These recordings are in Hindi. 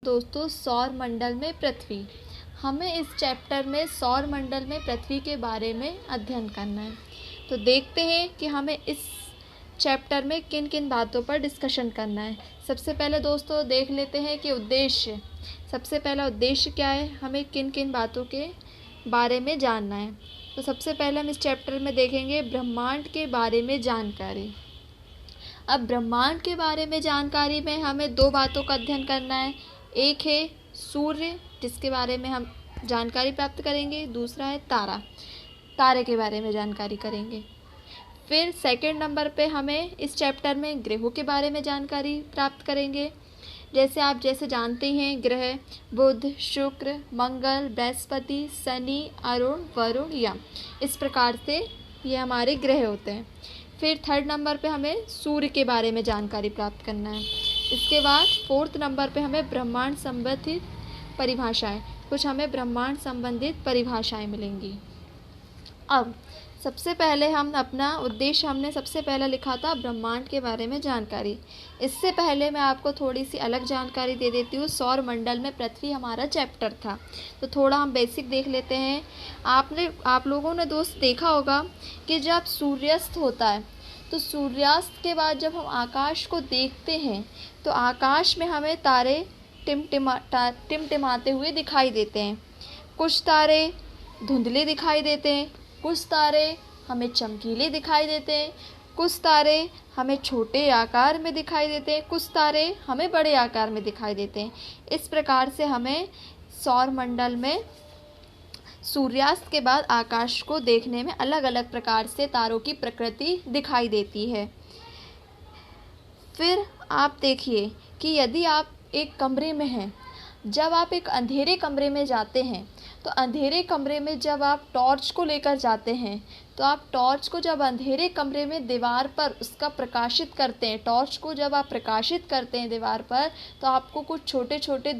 दोस्तों, सौर मंडल में पृथ्वी। हमें इस चैप्टर में सौर मंडल में पृथ्वी के बारे में अध्ययन करना है। तो देखते हैं कि हमें इस चैप्टर में किन किन बातों पर डिस्कशन करना है। सबसे पहले दोस्तों देख लेते हैं कि उद्देश्य। सबसे पहला उद्देश्य क्या है, हमें किन किन बातों के बारे में जानना है। तो सबसे पहले हम इस चैप्टर में देखेंगे ब्रह्मांड के बारे में जानकारी। अब ब्रह्मांड के बारे में जानकारी में हमें दो बातों का अध्ययन करना है। एक है सूर्य, जिसके बारे में हम जानकारी प्राप्त करेंगे। दूसरा है तारे के बारे में जानकारी करेंगे। फिर सेकंड नंबर पे हमें इस चैप्टर में ग्रहों के बारे में जानकारी प्राप्त करेंगे। जैसे जानते हैं, ग्रह बुध, शुक्र, मंगल, बृहस्पति, शनि, अरुण, वरुण, यम, इस प्रकार से ये हमारे ग्रह होते हैं। फिर थर्ड नंबर पे हमें सूर्य के बारे में जानकारी प्राप्त करना है। इसके बाद फोर्थ नंबर पे हमें ब्रह्मांड संबंधित परिभाषाएं, कुछ हमें ब्रह्मांड संबंधित परिभाषाएं मिलेंगी। अब सबसे पहले हम अपना उद्देश्य हमने सबसे पहला लिखा था ब्रह्मांड के बारे में जानकारी। इससे पहले मैं आपको थोड़ी सी अलग जानकारी दे देती हूँ। सौर मंडल में पृथ्वी हमारा चैप्टर था, तो थोड़ा हम बेसिक देख लेते हैं। आप लोगों ने दोस्त देखा होगा कि जब सूर्यास्त होता है तो सूर्यास्त के बाद जब हम आकाश को देखते हैं तो आकाश में हमें तारे टिमटिमाते हुए दिखाई देते हैं। कुछ तारे धुंधले दिखाई देते हैं, कुछ तारे हमें चमकीले दिखाई देते हैं, कुछ तारे हमें छोटे आकार में दिखाई देते हैं, कुछ तारे हमें बड़े आकार में दिखाई देते हैं। इस प्रकार से हमें सौर मंडल में सूर्यास्त के बाद आकाश को देखने में अलग अलग प्रकार से तारों की प्रकृति दिखाई देती है। फिर आप देखिए कि यदि आप एक कमरे में हैं, जब आप एक अंधेरे कमरे में जाते हैं तो अंधेरे कमरे में जब आप टॉर्च को लेकर जाते हैं तो आप टॉर्च को जब अंधेरे कमरे में दीवार पर उसका प्रकाशित करते हैं, टॉर्च को जब आप प्रकाशित करते हैं दीवार पर, तो आपको कुछ छोटे छोटे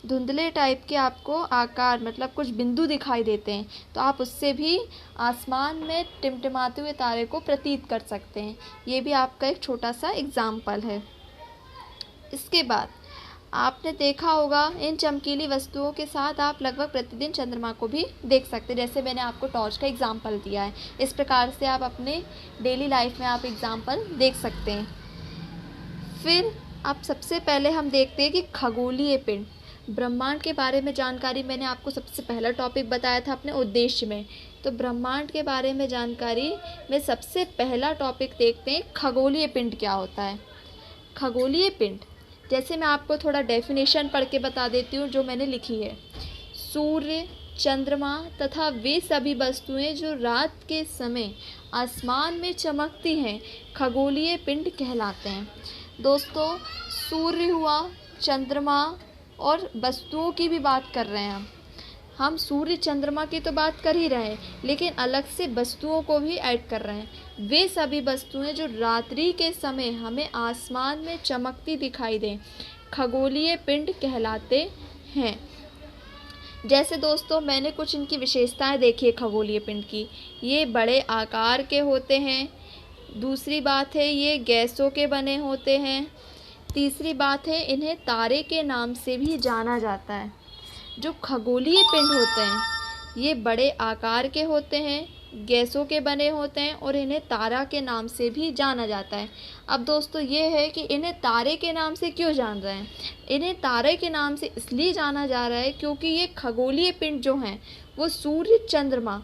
धुंधले टाइप के आपको आकार, मतलब कुछ बिंदु दिखाई देते हैं। तो आप उससे भी आसमान में टिमटिमाते हुए तारे को प्रतीत कर सकते हैं। ये भी आपका एक छोटा सा एग्जाम्पल है। इसके बाद आपने देखा होगा इन चमकीली वस्तुओं के साथ आप लगभग प्रतिदिन चंद्रमा को भी देख सकते हैं। जैसे मैंने आपको टॉर्च का एग्जाम्पल दिया है, इस प्रकार से आप अपने डेली लाइफ में आप एग्जाम्पल देख सकते हैं। फिर अब सबसे पहले हम देखते हैं कि खगोलीय पिंड। ब्रह्मांड के बारे में जानकारी मैंने आपको सबसे पहला टॉपिक बताया था अपने उद्देश्य में। तो ब्रह्मांड के बारे में जानकारी में सबसे पहला टॉपिक देखते हैं, खगोलीय पिंड क्या होता है। खगोलीय पिंड, जैसे मैं आपको थोड़ा डेफिनेशन पढ़ के बता देती हूँ जो मैंने लिखी है। सूर्य, चंद्रमा तथा वे सभी वस्तुएं जो रात के समय आसमान में चमकती हैं, खगोलीय पिंड कहलाते हैं। दोस्तों, सूर्य हुआ, चंद्रमा और वस्तुओं की भी बात कर रहे हैं हम सूर्य चंद्रमा की तो बात कर ही रहे हैं, लेकिन अलग से वस्तुओं को भी ऐड कर रहे हैं। वे सभी वस्तुएं जो रात्रि के समय हमें आसमान में चमकती दिखाई दें, खगोलीय पिंड कहलाते हैं। जैसे दोस्तों मैंने कुछ इनकी विशेषताएं देखी है खगोलीय पिंड की। ये बड़े आकार के होते हैं। दूसरी बात है, ये गैसों के बने होते हैं। तीसरी बात है, इन्हें तारे के नाम से भी जाना जाता है। जो खगोलीय पिंड होते हैं ये बड़े आकार के होते हैं, गैसों के बने होते हैं और इन्हें तारा के नाम से भी जाना जाता है। अब दोस्तों ये है कि इन्हें तारे के नाम से क्यों जान रहे हैं। इन्हें तारे के नाम से इसलिए जाना जा रहा है क्योंकि ये खगोलीय पिंड जो हैं वो सूर्य, चंद्रमा,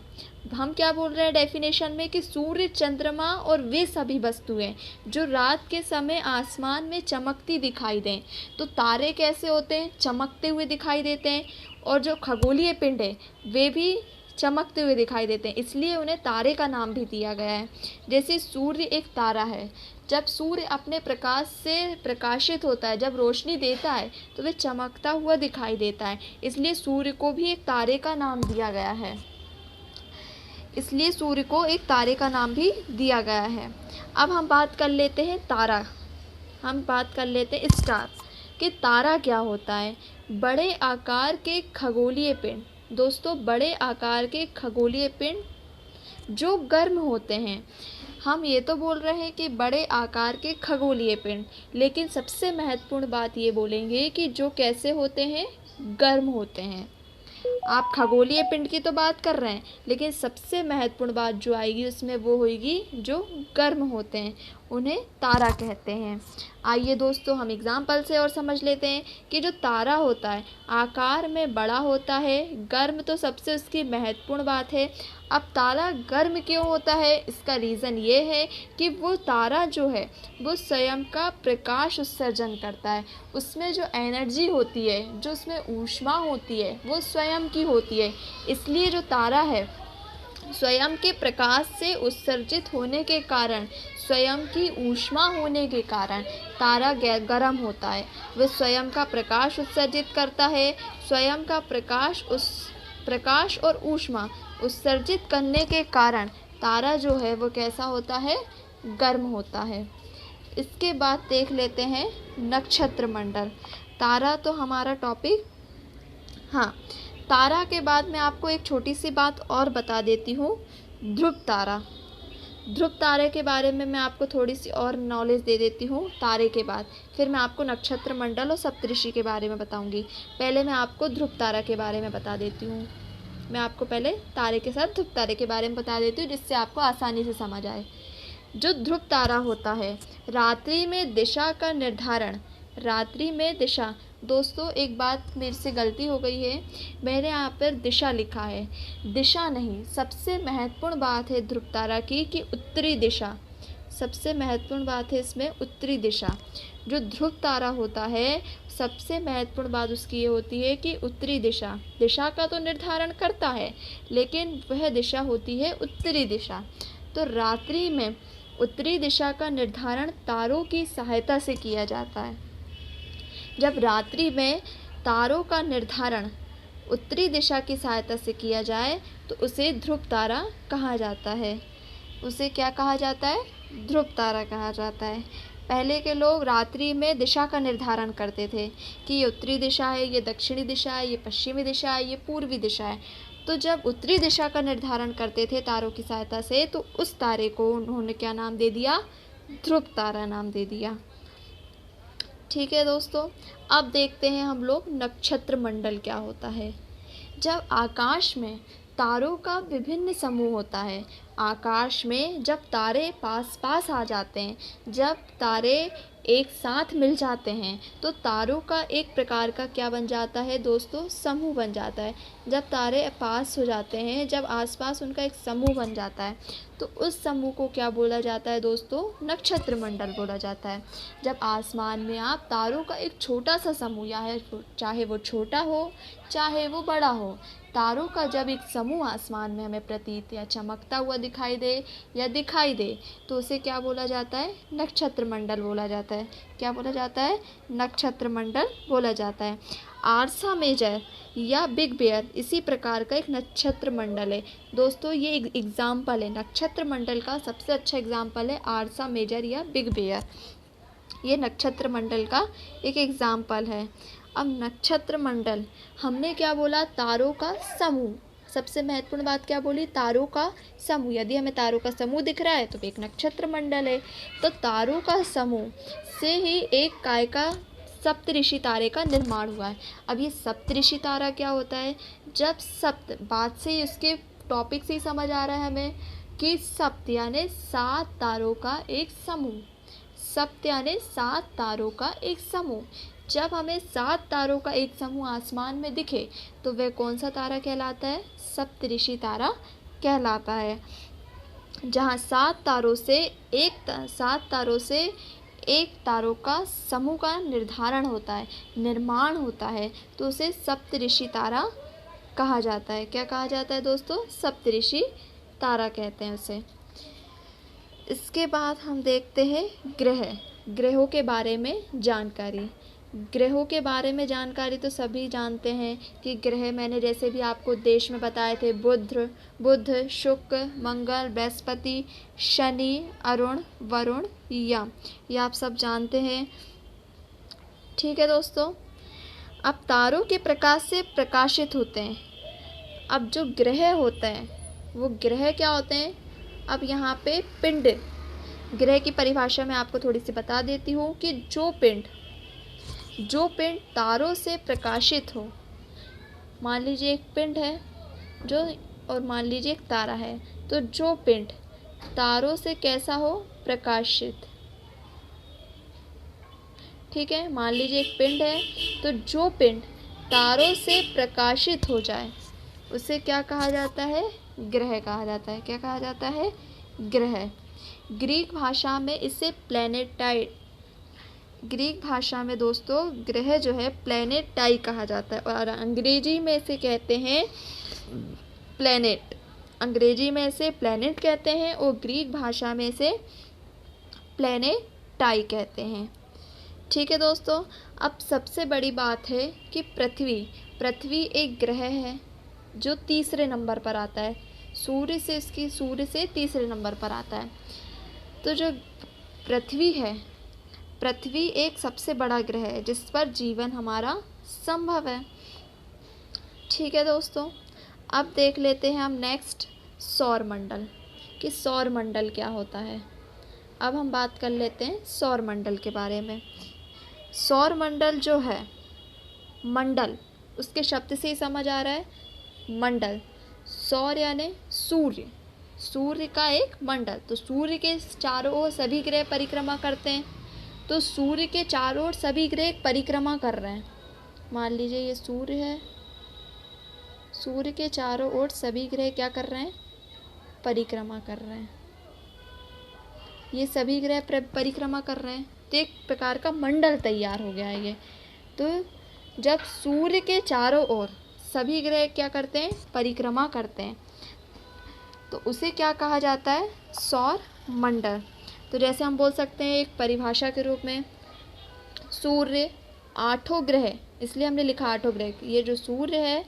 हम क्या बोल रहे हैं डेफिनेशन में कि सूर्य, चंद्रमा और वे सभी वस्तुएं जो रात के समय आसमान में चमकती दिखाई दें। तो तारे कैसे होते हैं, चमकते हुए दिखाई देते हैं, और जो खगोलीय पिंड है वे भी चमकते हुए दिखाई देते हैं, इसलिए उन्हें तारे का नाम भी दिया गया है। जैसे सूर्य एक तारा है, जब सूर्य अपने प्रकाश से प्रकाशित होता है, जब रोशनी देता है तो वह चमकता हुआ दिखाई देता है, इसलिए सूर्य को भी एक तारे का नाम दिया गया है। इसलिए सूर्य को एक तारे का नाम भी दिया गया है। अब हम बात कर लेते हैं स्टार कि तारा क्या होता है। बड़े आकार के खगोलीय पिंड, दोस्तों बड़े आकार के खगोलीय पिंड जो गर्म होते हैं, हम ये तो बोल रहे हैं कि बड़े आकार के खगोलीय पिंड, लेकिन सबसे महत्वपूर्ण बात ये बोलेंगे कि जो कैसे होते हैं, गर्म होते हैं। आप खगोलीय पिंड की तो बात कर रहे हैं, लेकिन सबसे महत्वपूर्ण बात जो आएगी उसमें वो होगी जो गर्म होते हैं, उन्हें तारा कहते हैं। आइए दोस्तों हम एग्जाम्पल से और समझ लेते हैं कि जो तारा होता है आकार में बड़ा होता है, गर्म तो सबसे उसकी महत्वपूर्ण बात है। अब तारा गर्म क्यों होता है, इसका रीज़न ये है कि वो तारा जो है वो स्वयं का प्रकाश उत्सर्जन करता है। उसमें जो एनर्जी होती है, जो उसमें ऊष्मा होती है, वो स्वयं की होती है। इसलिए जो तारा है स्वयं के प्रकाश से उत्सर्जित होने के कारण, स्वयं की ऊष्मा होने के कारण तारा गर्म होता है। वह स्वयं का प्रकाश उत्सर्जित करता है। स्वयं का प्रकाश और ऊष्मा उत्सर्जित करने के कारण तारा जो है वो कैसा होता है, गर्म होता है। इसके बाद देख लेते हैं नक्षत्र मंडल। तारा तो हमारा टॉपिक, हाँ, तारा के बाद मैं आपको एक छोटी सी बात और बता देती हूँ, ध्रुव तारा। ध्रुव तारे के बारे में मैं आपको थोड़ी सी और नॉलेज दे देती हूँ तारे के बाद, फिर मैं आपको नक्षत्र मंडल और सप्तऋषि के बारे में बताऊँगी। पहले मैं आपको ध्रुव तारा के बारे में बता देती हूँ। मैं आपको पहले तारे के साथ ध्रुव तारे के बारे में बता देती हूँ, जिससे आपको आसानी से समझ आए। जो ध्रुव तारा होता है, रात्रि में दिशा का निर्धारण, रात्रि में दिशा, दोस्तों एक बात मेरे से गलती हो गई है, मैंने यहाँ पर दिशा लिखा है, दिशा नहीं। सबसे महत्वपूर्ण बात है ध्रुव तारा की कि उत्तरी दिशा, सबसे महत्वपूर्ण बात है इसमें उत्तरी दिशा। जो ध्रुव तारा होता है सबसे महत्वपूर्ण बात उसकी ये होती है कि उत्तरी दिशा, दिशा का तो निर्धारण करता है, लेकिन वह दिशा होती है उत्तरी दिशा। तो रात्रि में उत्तरी दिशा का निर्धारण तारों की सहायता से किया जाता है। जब रात्रि में तारों का निर्धारण उत्तरी दिशा की सहायता से किया जाए तो उसे ध्रुव तारा कहा जाता है। उसे क्या कहा जाता है, ध्रुव तारा कहा जाता है। पहले के लोग रात्रि में दिशा का निर्धारण करते थे कि ये उत्तरी दिशा है, ये दक्षिणी दिशा है, ये पश्चिमी दिशा है, ये पूर्वी दिशा है। तो जब उत्तरी दिशा का निर्धारण करते थे तारों की सहायता से, तो उस तारे को उन्होंने क्या नाम दे दिया, ध्रुव तारा नाम दे दिया। ठीक है दोस्तों, अब देखते हैं हम लोग नक्षत्र मंडल क्या होता है। जब आकाश में तारों का विभिन्न समूह होता है, आकाश में जब तारे पास पास आ जाते हैं, जब तारे एक साथ मिल जाते हैं, तो तारों का एक प्रकार का क्या बन जाता है दोस्तों, समूह बन जाता है। जब तारे पास हो जाते हैं, जब आसपास उनका एक समूह बन जाता है, तो उस समूह को क्या बोला जाता है दोस्तों, नक्षत्र मंडल बोला जाता है। जब आसमान में आप तारों का एक छोटा सा समूह, या है चाहे वो छोटा हो चाहे वो बड़ा हो, तारों का जब एक समूह आसमान में हमें प्रतीत या चमकता हुआ दिखाई दे, तो उसे क्या बोला जाता है, नक्षत्र मंडल बोला जाता है। क्या बोला जाता है, नक्षत्र मंडल बोला जाता है। आर्सा मेजर या बिग बेयर इसी प्रकार का एक नक्षत्र मंडल है। दोस्तों ये एक एग्जाम्पल है, नक्षत्र मंडल का सबसे अच्छा एग्जाम्पल है आर्सा मेजर या बिग बेयर। ये नक्षत्र मंडल का एक एग्जाम्पल है। अब नक्षत्र मंडल, हमने क्या बोला, तारों का समूह। सबसे महत्वपूर्ण बात क्या बोली, तारों का समूह। यदि हमें तारों का समूह दिख रहा है तो एक नक्षत्र मंडल है। तो तारों का समूह से ही एक काय का सप्तऋषि तारे का निर्माण हुआ है। अब ये सप्तऋषि तारा क्या होता है, जब सप्त, बात से उसके टॉपिक से ही समझ आ रहा है हमें कि सप्त यानी 7 तारों का एक समूह, सप्त यानी 7 तारों का एक समूह। जब हमें 7 तारों का एक समूह आसमान में दिखे तो वह कौन सा तारा कहलाता है, सप्तऋषि तारा कहलाता है। जहाँ 7 तारों से एक तारों का समूह का निर्धारण होता है, निर्माण होता है, तो उसे सप्तऋषि तारा कहा जाता है। क्या कहा जाता है दोस्तों, सप्तऋषि तारा कहते हैं उसे। इसके बाद हम देखते हैं ग्रहों के बारे में जानकारी। ग्रहों के बारे में जानकारी तो सभी जानते हैं कि ग्रह, मैंने जैसे भी आपको देश में बताए थे, बुध, शुक्र, मंगल, बृहस्पति, शनि, अरुण, वरुण, यम, ये आप सब जानते हैं। ठीक है दोस्तों, अब तारों के प्रकाश से प्रकाशित होते हैं। अब जो ग्रह होते हैं वो ग्रह क्या होते हैं, अब यहाँ पे पिंड ग्रह की परिभाषा मैं आपको थोड़ी सी बता देती हूँ कि जो पिंड तारों से प्रकाशित हो, मान लीजिए एक पिंड है जो, और मान लीजिए एक तारा है, तो जो पिंड तारों से कैसा हो, प्रकाशित, ठीक है। मान लीजिए एक पिंड है, तो जो पिंड तारों से प्रकाशित हो जाए उसे क्या कहा जाता है, ग्रह कहा जाता है। क्या कहा जाता है, ग्रह। ग्रीक भाषा में इसे प्लैनेटाइड, ग्रीक भाषा में दोस्तों ग्रह जो है प्लैनेटाई कहा जाता है, और अंग्रेजी में इसे कहते हैं प्लैनेट। अंग्रेजी में इसे प्लैनेट कहते हैं और ग्रीक भाषा में इसे प्लैनेटाई कहते हैं, ठीक है दोस्तों। अब सबसे बड़ी बात है कि पृथ्वी एक ग्रह है जो तीसरे नंबर पर आता है, सूर्य से तीसरे नंबर पर आता है। तो जो पृथ्वी है, पृथ्वी एक सबसे बड़ा ग्रह है जिस पर जीवन हमारा संभव है, ठीक है दोस्तों। अब देख लेते हैं हम नेक्स्ट सौर मंडल, कि सौर मंडल क्या होता है। अब हम बात कर लेते हैं सौर मंडल के बारे में। सौर मंडल जो है, मंडल उसके शब्द से ही समझ आ रहा है, मंडल। सौर यानी सूर्य, सूर्य का एक मंडल। तो सूर्य के चारों ओर सभी ग्रह परिक्रमा करते हैं, तो सूर्य के चारों ओर सभी ग्रह परिक्रमा कर रहे हैं। मान लीजिए ये सूर्य है, सूर्य के चारों ओर सभी ग्रह क्या कर रहे हैं, परिक्रमा कर रहे हैं। ये सभी ग्रह परिक्रमा कर रहे हैं, तो एक प्रकार का मंडल तैयार हो गया है ये। तो जब सूर्य के चारों ओर सभी ग्रह क्या करते हैं, परिक्रमा करते हैं, तो उसे क्या कहा जाता है, सौर मंडल। तो जैसे हम बोल सकते हैं एक परिभाषा के रूप में, सूर्य आठों ग्रह, इसलिए हमने लिखा आठों ग्रह, ये जो सूर्य है,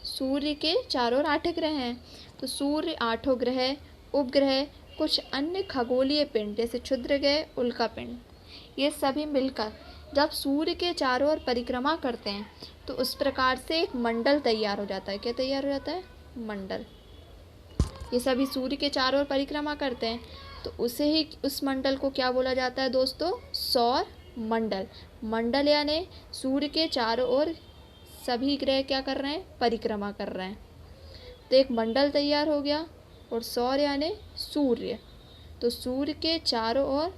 सूर्य के चारों ओर 8 ग्रह हैं, तो सूर्य, आठों ग्रह, उपग्रह, कुछ अन्य खगोलीय पिंड जैसे क्षुद्र ग्रह, उल्का पिंड, ये सभी मिलकर जब सूर्य के चारों ओर परिक्रमा करते हैं तो उस प्रकार से एक मंडल तैयार हो जाता है। क्या तैयार हो जाता है, मंडल। ये सभी सूर्य के चारों ओर परिक्रमा करते हैं, तो उस मंडल को क्या बोला जाता है दोस्तों, सौर मंडल। मंडल यानी सूर्य के चारों ओर सभी ग्रह क्या कर रहे हैं, परिक्रमा कर रहे हैं, तो एक मंडल तैयार हो गया। और सौर यानी सूर्य, तो सूर्य के चारों ओर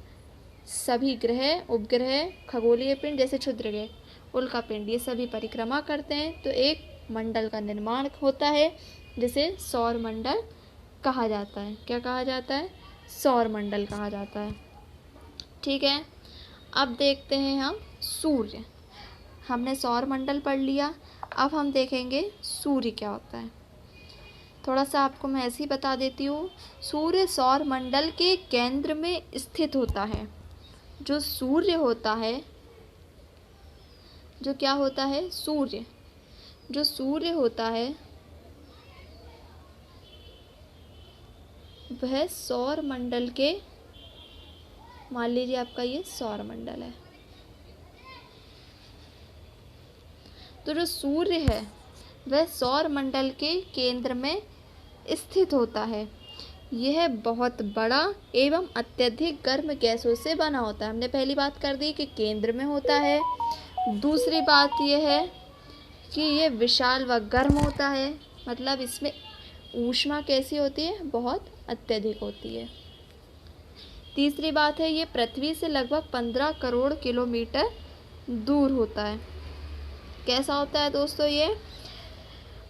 सभी ग्रह, उपग्रह, खगोलीय पिंड जैसे क्षुद्र ग्रह, उल्का पिंड, ये सभी परिक्रमा करते हैं, तो एक मंडल का निर्माण होता है जिसे सौर मंडल कहा जाता है। क्या कहा जाता है, सौर मंडल कहा जाता है, ठीक है। अब देखते हैं हम सूर्य। हमने सौर मंडल पढ़ लिया, अब हम देखेंगे सूर्य क्या होता है। थोड़ा सा आपको मैं ऐसे ही बता देती हूँ। सूर्य सौर मंडल के केंद्र में स्थित होता है। जो सूर्य होता है, जो क्या होता है, सूर्य, जो सूर्य होता है वह सौर मंडल के, मान लीजिए आपका ये सौर मंडल है, तो जो सूर्य है वह सौर मंडल के केंद्र में स्थित होता है। यह बहुत बड़ा एवं अत्यधिक गर्म गैसों से बना होता है। हमने पहली बात कर दी कि केंद्र में होता है। दूसरी बात यह है कि यह विशाल व गर्म होता है, मतलब इसमें ऊष्मा कैसी होती है, बहुत अत्यधिक होती है। तीसरी बात है ये पृथ्वी से लगभग 15 करोड़ किलोमीटर दूर होता है। कैसा होता है दोस्तों, ये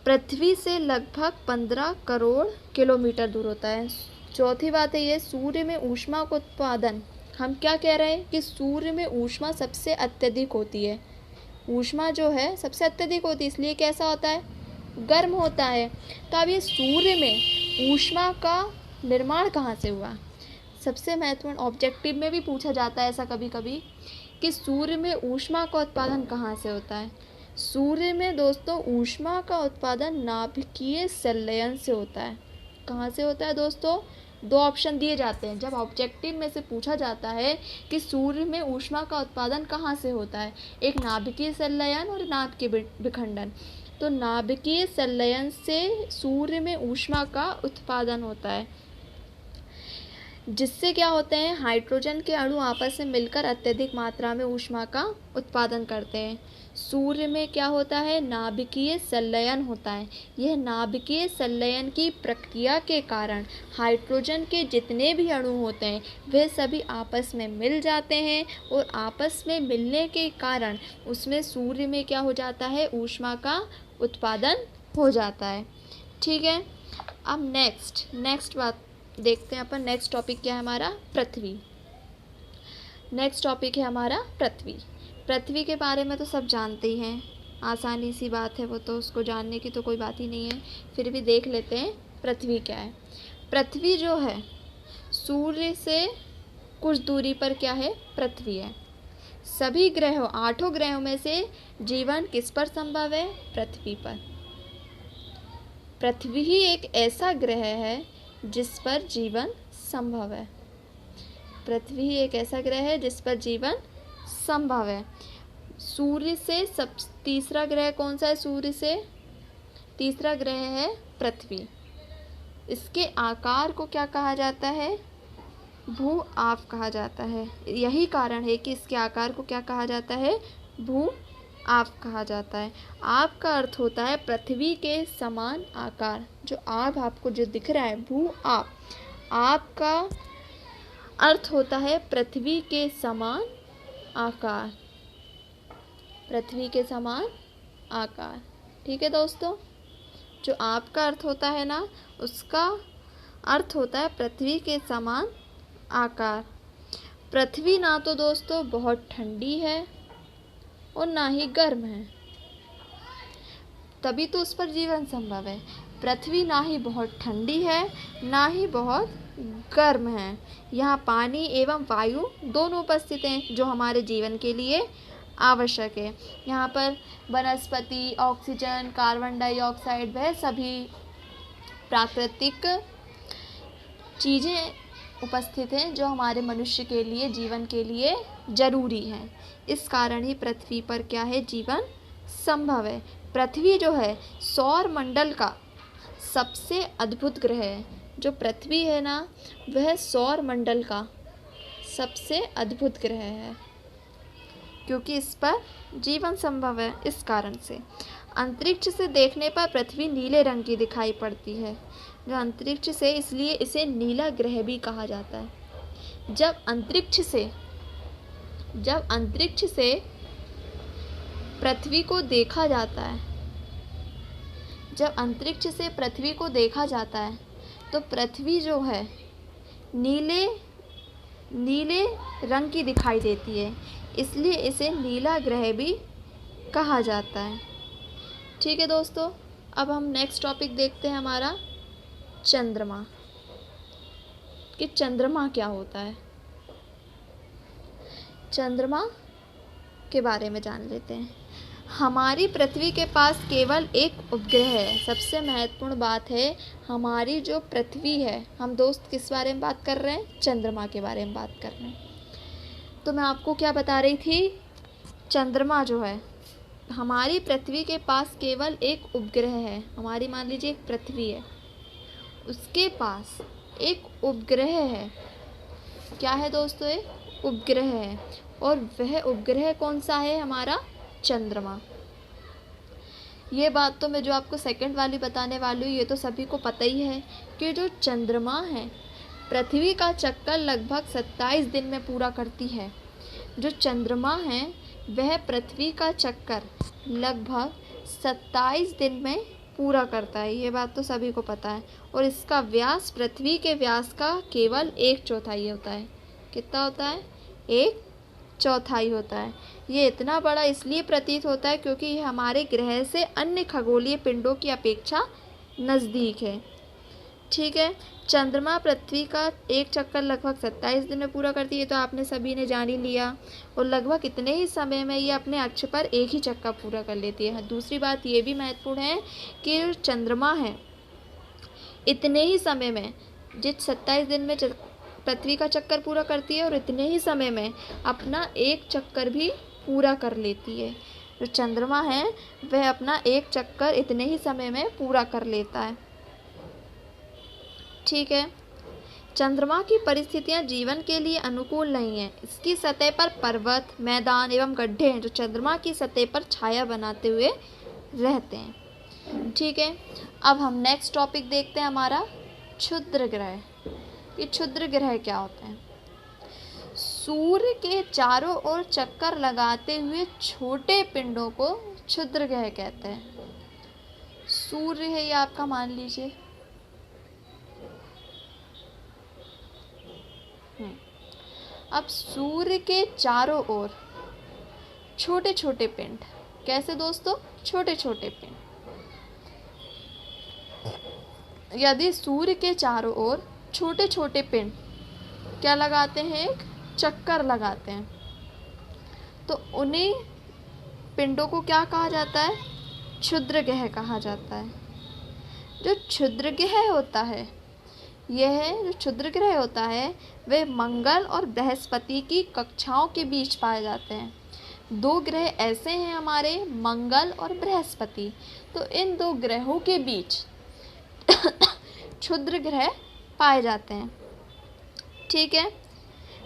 पृथ्वी से लगभग 15 करोड़ किलोमीटर दूर होता है। चौथी बात है ये सूर्य में ऊष्मा का उत्पादन, हम क्या कह रहे हैं कि सूर्य में ऊष्मा सबसे अत्यधिक होती है। ऊष्मा जो है सबसे अत्यधिक होती है, इसलिए कैसा होता है, गर्म होता है। तो अब ये सूर्य में ऊष्मा का निर्माण कहाँ से हुआ, सबसे महत्वपूर्ण ऑब्जेक्टिव में भी पूछा जाता है ऐसा कभी कभी कि सूर्य में ऊष्मा का उत्पादन कहाँ से होता है। सूर्य में दोस्तों ऊष्मा का उत्पादन नाभिकीय संलयन से होता है। कहाँ से होता है दोस्तों, दो ऑप्शन दिए जाते हैं जब ऑब्जेक्टिव में से पूछा जाता है कि सूर्य में ऊष्मा का उत्पादन कहाँ से होता है, एक नाभिकीय संलयन और नाभिकीय विखंडन। तो नाभिकीय संलयन से सूर्य में ऊष्मा का उत्पादन होता है। जिससे क्या होते हैं, हाइड्रोजन के अणु आपस में मिलकर अत्यधिक मात्रा में ऊष्मा का उत्पादन करते हैं। सूर्य में क्या होता है, नाभिकीय संलयन होता है। यह नाभिकीय संलयन की प्रक्रिया के कारण हाइड्रोजन के जितने भी अणु होते हैं वे सभी आपस में मिल जाते हैं और आपस में मिलने के कारण उसमें सूर्य में क्या हो जाता है, ऊष्मा का उत्पादन हो जाता है। ठीक है, अब नेक्स्ट बात देखते हैं अपन। नेक्स्ट टॉपिक क्या है हमारा, पृथ्वी। नेक्स्ट टॉपिक है हमारा पृथ्वी। पृथ्वी के बारे में तो सब जानते ही हैं, आसानी सी बात है वो तो, उसको जानने की तो कोई बात ही नहीं है, फिर भी देख लेते हैं पृथ्वी क्या है। पृथ्वी जो है सूर्य से कुछ दूरी पर क्या है, पृथ्वी है। सभी ग्रहों, 8 ग्रहों में से जीवन किस पर संभव है, पृथ्वी पर। पृथ्वी ही एक ऐसा ग्रह है जिस पर जीवन संभव है। पृथ्वी ही एक ऐसा ग्रह है जिस पर जीवन संभव है। सूर्य से तीसरा ग्रह कौन सा है, सूर्य से तीसरा ग्रह है पृथ्वी। इसके आकार को क्या कहा जाता है, भू आप कहा जाता है। यही कारण है कि इसके आकार को क्या कहा जाता है, भू आप कहा जाता है। आप का अर्थ होता है पृथ्वी के समान आकार। जो आप आपको जो दिख रहा है भू आप, आप का अर्थ होता है पृथ्वी के समान आकार, पृथ्वी के समान आकार। ठीक है दोस्तों, जो आप का अर्थ होता है ना, उसका अर्थ होता है पृथ्वी के समान आकार। पृथ्वी ना तो दोस्तों बहुत ठंडी है और ना ही गर्म है, तभी तो उस पर जीवन संभव है। पृथ्वी ना ही बहुत ठंडी है ना ही बहुत गर्म है। यहाँ पानी एवं वायु दोनों उपस्थित हैं जो हमारे जीवन के लिए आवश्यक है। यहाँ पर वनस्पति, ऑक्सीजन, कार्बन डाइऑक्साइड, वह सभी प्राकृतिक चीज़ें उपस्थित हैं जो हमारे मनुष्य के लिए, जीवन के लिए जरूरी हैं। इस कारण ही पृथ्वी पर क्या है, जीवन संभव है। पृथ्वी जो है सौर मंडल का सबसे अद्भुत ग्रह है। जो पृथ्वी है ना, वह सौर मंडल का सबसे अद्भुत ग्रह है क्योंकि इस पर जीवन संभव है। इस कारण से अंतरिक्ष से देखने पर पृथ्वी नीले रंग की दिखाई पड़ती है। जो अंतरिक्ष से, इसलिए इसे नीला ग्रह भी कहा जाता है। जब अंतरिक्ष से पृथ्वी को देखा जाता है, जब अंतरिक्ष से पृथ्वी को देखा जाता है तो पृथ्वी जो है नीले रंग की दिखाई देती है, इसलिए इसे नीला ग्रह भी कहा जाता है। ठीक है दोस्तों, अब हम नेक्स्ट टॉपिक देखते हैं हमारा चंद्रमा, कि चंद्रमा क्या होता है। चंद्रमा के बारे में जान लेते हैं। हमारी पृथ्वी के पास केवल एक उपग्रह है। सबसे महत्वपूर्ण बात है, हमारी जो पृथ्वी है, हम दोस्त किस बारे में बात कर रहे हैं, चंद्रमा के बारे में बात कर रहे हैं। तो मैं आपको क्या बता रही थी, चंद्रमा जो है हमारी पृथ्वी के पास केवल एक उपग्रह है। हमारी मान लीजिए एक पृथ्वी है, उसके पास एक उपग्रह है। क्या है दोस्तों, एक उपग्रह है, और वह उपग्रह कौन सा है, हमारा चंद्रमा। ये बात तो मैं जो आपको सेकंड वाली बताने वाली हूँ, ये तो सभी को पता ही है कि जो चंद्रमा है पृथ्वी का चक्कर लगभग 27 दिन में पूरा करती है। जो चंद्रमा है वह पृथ्वी का चक्कर लगभग 27 दिन में पूरा करता है। ये बात तो सभी को पता है। और इसका व्यास पृथ्वी के व्यास का केवल 1/4 होता है। कितना होता है, 1/4 होता है। ये इतना बड़ा इसलिए प्रतीत होता है क्योंकि ये हमारे ग्रह से अन्य खगोलीय पिंडों की अपेक्षा नज़दीक है। ठीक है, चंद्रमा पृथ्वी का एक चक्कर लगभग 27 दिन में पूरा करती है, तो आपने सभी ने जान ही लिया। और लगभग इतने ही समय में ये अपने अक्ष पर एक ही चक्कर पूरा कर लेती है। दूसरी बात ये भी महत्वपूर्ण है कि जो चंद्रमा है इतने ही समय में, जिस 27 दिन में पृथ्वी का चक्कर पूरा करती है, और इतने ही समय में अपना एक चक्कर भी पूरा कर लेती है। जो चंद्रमा है वह अपना एक चक्कर इतने ही समय में पूरा कर लेता है। ठीक है, चंद्रमा की परिस्थितियां जीवन के लिए अनुकूल नहीं हैं। इसकी सतह पर पर्वत, मैदान एवं गड्ढे हैं जो चंद्रमा की सतह पर छाया बनाते हुए रहते हैं। ठीक है, अब हम नेक्स्ट टॉपिक देखते हैं हमारा क्षुद्र ग्रह। ये क्षुद्र ग्रह क्या होते हैं? सूर्य के चारों ओर चक्कर लगाते हुए छोटे पिंडों को क्षुद्र ग्रह कहते हैं। सूर्य है ये आपका, मान लीजिए, अब सूर्य के चारों ओर छोटे छोटे पिंड, कैसे दोस्तों? छोटे छोटे पिंड। यदि सूर्य के चारों ओर छोटे छोटे पिंड क्या लगाते हैं? एक चक्कर लगाते हैं, तो उन्हीं पिंडों को क्या कहा जाता है? क्षुद्र ग्रह कहा जाता है। जो क्षुद्र ग्रह होता है, यह जो क्षुद्र ग्रह होता है वे मंगल और बृहस्पति की कक्षाओं के बीच पाए जाते हैं। दो ग्रह ऐसे हैं हमारे, मंगल और बृहस्पति, तो इन दो ग्रहों के बीच क्षुद्र ग्रह पाए जाते हैं। ठीक है,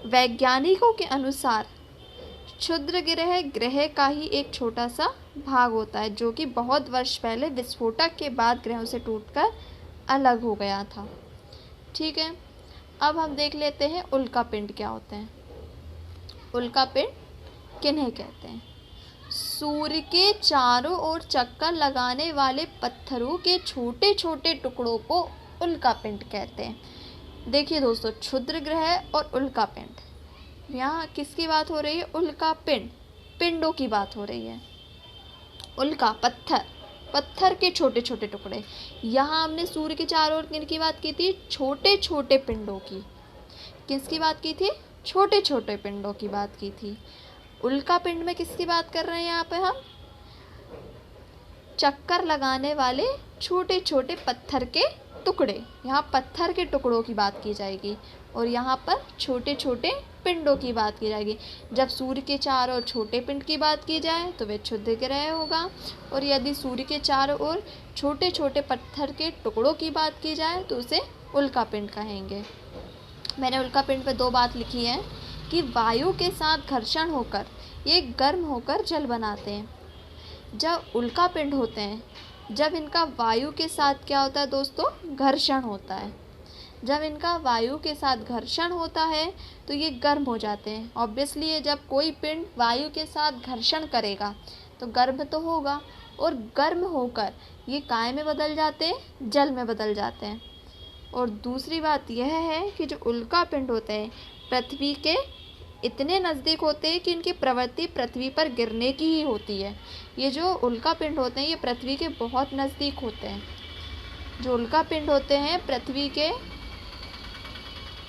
वैज्ञानिकों के अनुसार क्षुद्र ग्रह का ही एक छोटा सा भाग होता है जो कि बहुत वर्ष पहले विस्फोटक के बाद ग्रहों से टूटकर अलग हो गया था। ठीक है, अब हम देख लेते हैं उल्कापिंड क्या होते हैं। उल्कापिंड किन्हें कहते हैं? सूर्य के चारों ओर चक्कर लगाने वाले पत्थरों के छोटे छोटे टुकड़ों को उल्कापिंड कहते हैं। देखिए दोस्तों, क्षुद्र ग्रह और उल्कापिंड, यहाँ किसकी बात हो रही है? उल्कापिंड, पिंडों की बात हो रही है। उल्का पत्थर, पत्थर के छोटे छोटे टुकड़े। यहाँ हमने सूर्य के चारों ओर किन की बात की थी? छोटे छोटे पिंडों की। किसकी बात की थी? छोटे छोटे पिंडों की बात की थी। उल्कापिंड में किसकी बात कर रहे हैं यहाँ पे हम? चक्कर लगाने वाले छोटे छोटे पत्थर के टुकड़े। यहाँ पत्थर के टुकड़ों की बात की जाएगी और यहाँ पर छोटे छोटे पिंडों की बात की जाएगी। जब सूर्य के चारों ओर छोटे पिंड की बात की जाए तो वह क्षुद्र ग्रह होगा, और यदि सूर्य के चारों ओर छोटे छोटे पत्थर के टुकड़ों की बात की जाए तो उसे उल्कापिंड कहेंगे। मैंने उल्कापिंड पे दो बात लिखी है कि वायु के साथ घर्षण होकर ये गर्म होकर जल बनाते हैं। जब उल्कापिंड होते हैं, जब इनका वायु के साथ क्या होता है दोस्तों? घर्षण होता है। जब इनका वायु के साथ घर्षण होता है तो ये गर्म हो जाते हैं। ऑब्वियसली ये जब कोई पिंड वायु के साथ घर्षण करेगा तो गर्म तो होगा, और गर्म होकर ये काय में बदल जाते हैं? जल में बदल जाते हैं। और दूसरी बात यह है कि जो उल्कापिंड होते हैं पृथ्वी के इतने नज़दीक होते हैं कि इनकी प्रवृत्ति पृथ्वी पर गिरने की ही होती है। ये जो उल्कापिंड होते हैं ये पृथ्वी के बहुत नज़दीक होते हैं। जो उल्कापिंड होते हैं पृथ्वी के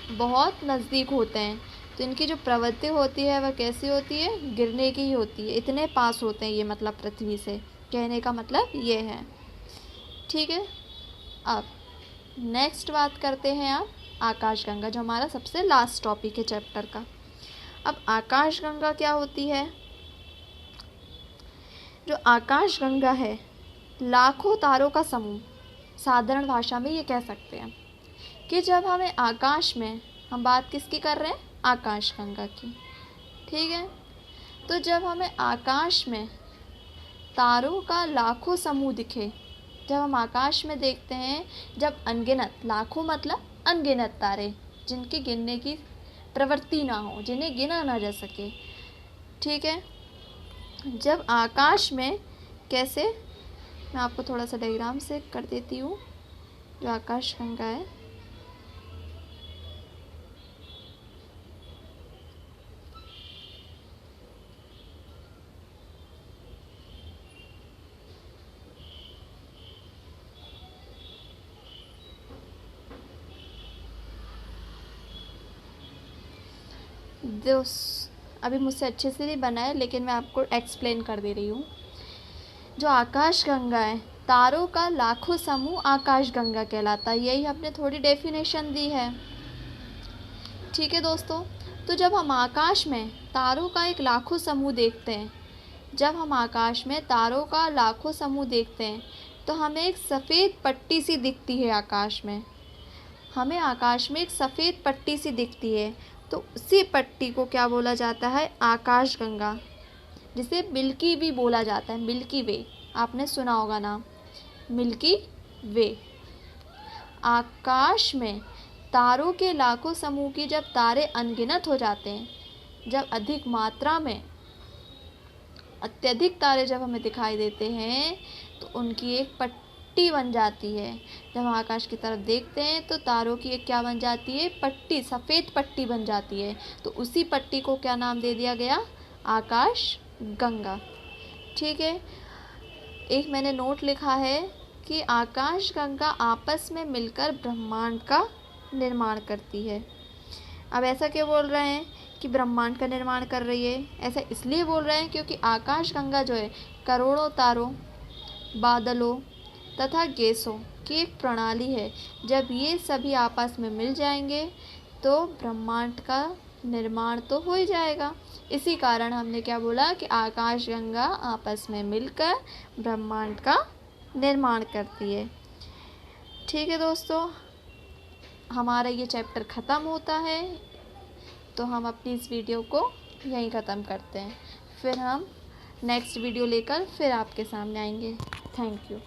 बहुत नज़दीक होते हैं, तो इनकी जो प्रवृत्ति होती है वह कैसी होती है? गिरने की ही होती है। इतने पास होते हैं ये, मतलब पृथ्वी से, कहने का मतलब ये है। ठीक है, अब नेक्स्ट बात करते हैं आप आकाशगंगा, जो हमारा सबसे लास्ट टॉपिक है चैप्टर का। अब आकाशगंगा क्या होती है? जो आकाशगंगा है लाखों तारों का समूह, साधारण भाषा में ये कह सकते हैं कि जब हमें आकाश में, हम बात किसकी कर रहे हैं? आकाशगंगा की। ठीक है, तो जब हमें आकाश में तारों का लाखों समूह दिखे, जब हम आकाश में देखते हैं, जब अनगिनत, लाखों मतलब अनगिनत तारे जिनकी गिनने की प्रवृत्ति ना हो, जिन्हें गिना ना जा सके। ठीक है, जब आकाश में कैसे, मैं आपको थोड़ा सा डायग्राम से कर देती हूँ। जो आकाशगंगा है, अभी मुझसे अच्छे से नहीं बना है लेकिन मैं आपको एक्सप्लेन कर दे रही हूँ। जो आकाशगंगा है, तारों का लाखों समूह आकाशगंगा कहलाता है। यही हमने थोड़ी डेफिनेशन दी है। ठीक है दोस्तों, तो जब हम आकाश में तारों का एक लाखों समूह देखते हैं, जब हम आकाश में तारों का लाखों समूह देखते हैं तो हमें एक सफ़ेद पट्टी सी दिखती है आकाश में। हमें आकाश में एक सफ़ेद पट्टी सी दिखती है, तो उसी पट्टी को क्या बोला जाता है? आकाशगंगा, जिसे मिल्की वे बोला जाता है। मिल्की वे, आपने सुना होगा नाम, मिल्की वे। आकाश में तारों के लाखों समूह की जब तारे अनगिनत हो जाते हैं, जब अधिक मात्रा में अत्यधिक तारे जब हमें दिखाई देते हैं, तो उनकी एक पट्टी बन जाती है। जब हम आकाश की तरफ देखते हैं तो तारों की एक क्या बन जाती है? पट्टी, सफ़ेद पट्टी बन जाती है। तो उसी पट्टी को क्या नाम दे दिया गया? आकाश गंगा। ठीक है। एक मैंने नोट लिखा है कि आकाश गंगा आपस में मिलकर ब्रह्मांड का निर्माण करती है। अब ऐसा क्यों बोल रहे हैं कि ब्रह्मांड का निर्माण कर रही है? ऐसा इसलिए बोल रहे हैं क्योंकि आकाश गंगा जो है करोड़ों तारों, बादलों तथा गैसों की एक प्रणाली है। जब ये सभी आपस में मिल जाएंगे तो ब्रह्मांड का निर्माण तो हो ही जाएगा। इसी कारण हमने क्या बोला कि आकाश गंगा आपस में मिलकर ब्रह्मांड का निर्माण करती है। ठीक है दोस्तों, हमारा ये चैप्टर ख़त्म होता है, तो हम अपनी इस वीडियो को यहीं ख़त्म करते हैं। फिर हम नेक्स्ट वीडियो लेकर फिर आपके सामने आएंगे। Thank you.